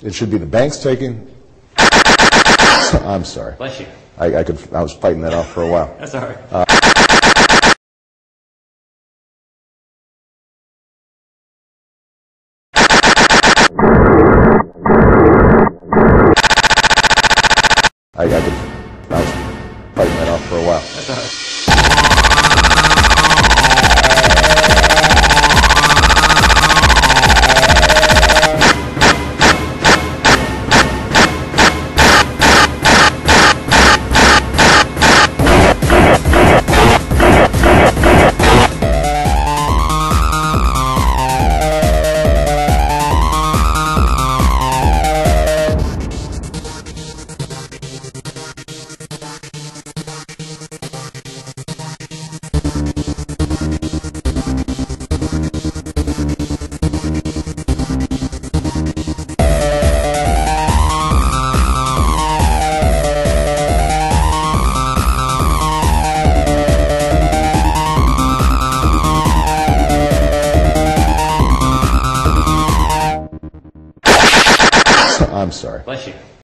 It should be the bank's taking. I'm sorry. Bless you. I was fighting that off for a while. That's all right. I was fighting that off for a while. That's all right. I'm sorry. Bless you.